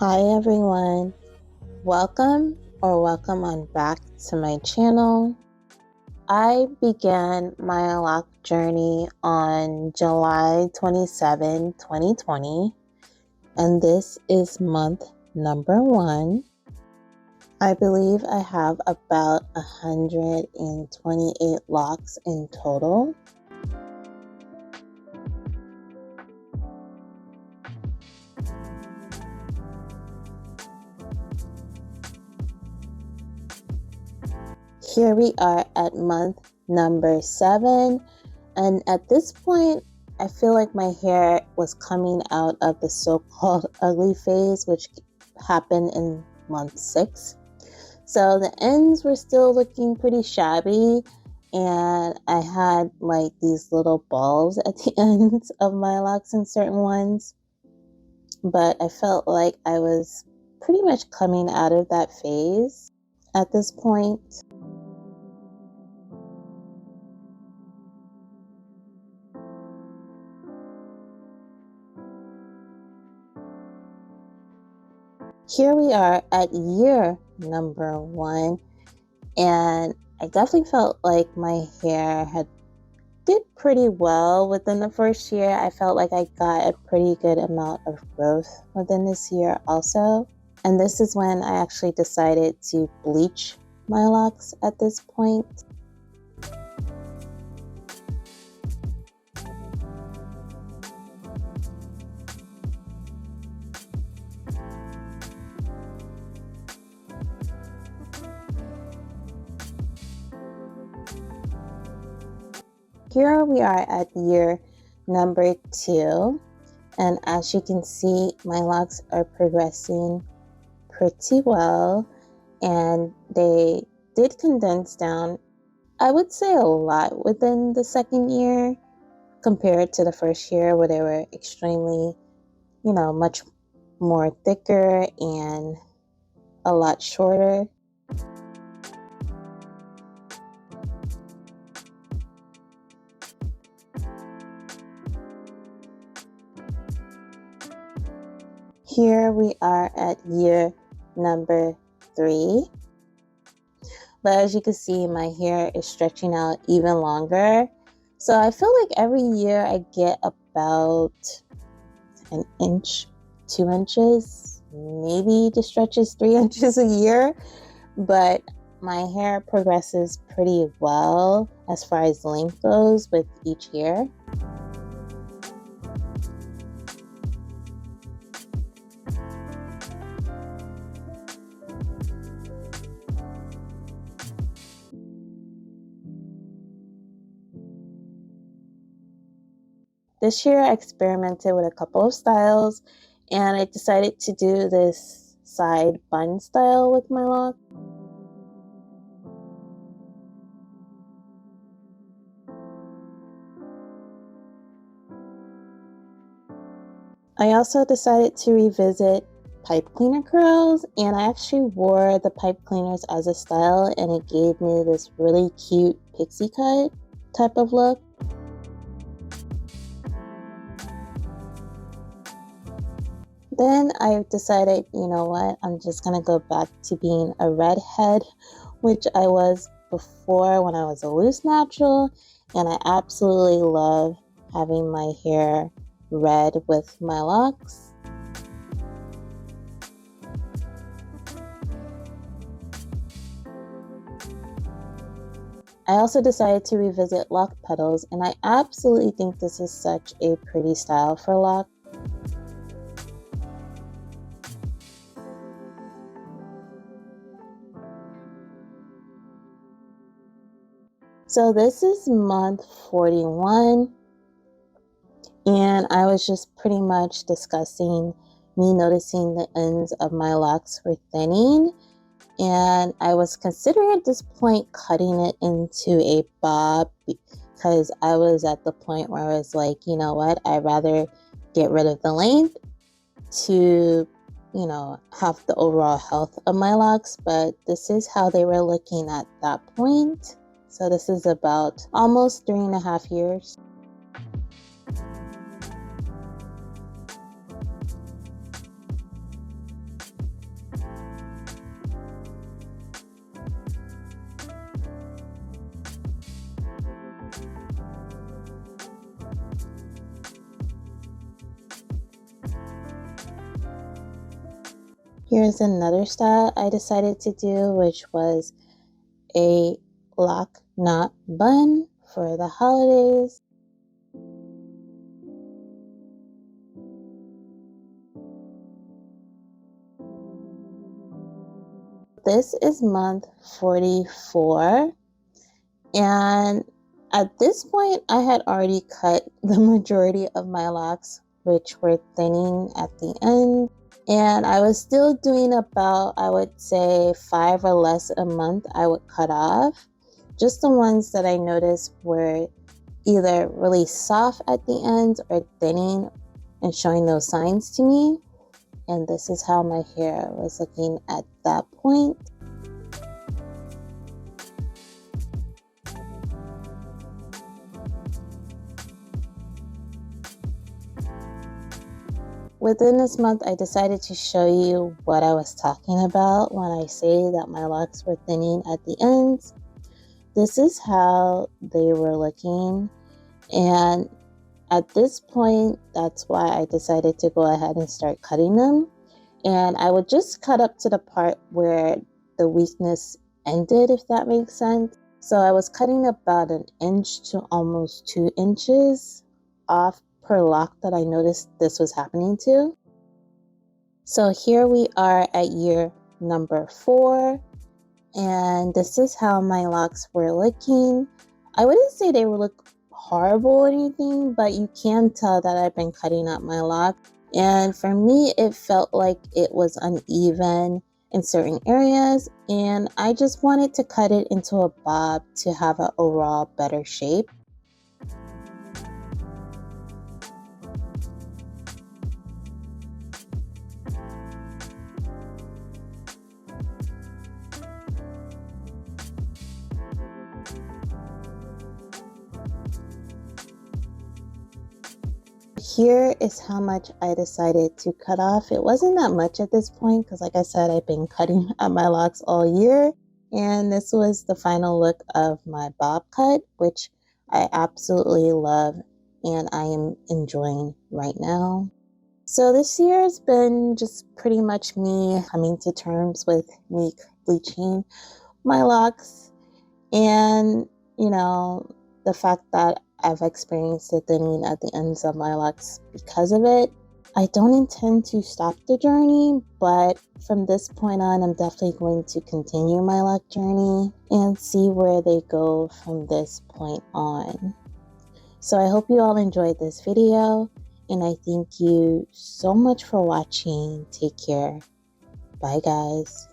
Hi everyone, welcome on back to my channel. I began my Loc journey on July 27, 2020, and this is month number 1. I believe I have about 128 Locs in total. Here we are at month number 7, and at this point I feel like my hair was coming out of the so-called ugly phase, which happened in month 6. So the ends were still looking pretty shabby, and I had like these little balls at the ends of my Locs in certain ones, but I felt like I was pretty much coming out of that phase at this point. Here we are at year number 1, and I definitely felt like my hair did pretty well within the first year. I felt like I got a pretty good amount of growth within this year also. And this is when I actually decided to bleach my Locs at this point. Here we are at year number 2, and as you can see, my Locs are progressing pretty well, and they did condense down, I would say, a lot within the second year compared to the first year, where they were extremely, much more thicker and a lot shorter. Here we are at year number 3. But as you can see, my hair is stretching out even longer. So I feel like every year I get about an inch, 2 inches, maybe just stretches 3 inches a year. But my hair progresses pretty well as far as length goes with each year. This year I experimented with a couple of styles, and I decided to do this side bun style with my lock. I also decided to revisit pipe cleaner curls, and I actually wore the pipe cleaners as a style, and it gave me this really cute pixie cut type of look. Then I decided, you know what, I'm just gonna go back to being a redhead, which I was before when I was a loose natural, and I absolutely love having my hair red with my locks. I also decided to revisit lock petals, and I absolutely think this is such a pretty style for lock. So this is month 41, and I was just pretty much discussing me noticing the ends of my locks were thinning, and I was considering at this point cutting it into a bob, because I was at the point where I was like, you know what, I'd rather get rid of the length to, have the overall health of my locks. But this is how they were looking at that point. So this is about almost 3.5 years. Here's another style I decided to do, which was a lock knot bun for the holidays. This is month 44, and at this point I had already cut the majority of my locks, which were thinning at the end, and I was still doing about, I would say, 5 or less a month I would cut off. Just the ones that I noticed were either really soft at the ends or thinning and showing those signs to me. And this is how my hair was looking at that point. Within this month, I decided to show you what I was talking about when I say that my locks were thinning at the ends. This is how they were looking, and at this point, that's why I decided to go ahead and start cutting them. And I would just cut up to the part where the weakness ended, if that makes sense. So I was cutting about 1 inch to almost 2 inches off per lock that I noticed this was happening to. So here we are at year number 4, and this is how my locks were looking. I wouldn't say they would look horrible or anything, but you can tell that I've been cutting up my lock. And for me, it felt like it was uneven in certain areas, and I just wanted to cut it into a bob to have an overall better shape. Here is how much I decided to cut off. It wasn't that much at this point because, like I said, I've been cutting up my locks all year. And this was the final look of my bob cut, which I absolutely love and I am enjoying right now. So this year has been just pretty much me coming to terms with me bleaching my locks, and the fact that I've experienced the thinning at the ends of my locks because of it. I don't intend to stop the journey, but from this point on, I'm definitely going to continue my lock journey and see where they go from this point on. So I hope you all enjoyed this video, and I thank you so much for watching. Take care. Bye, guys.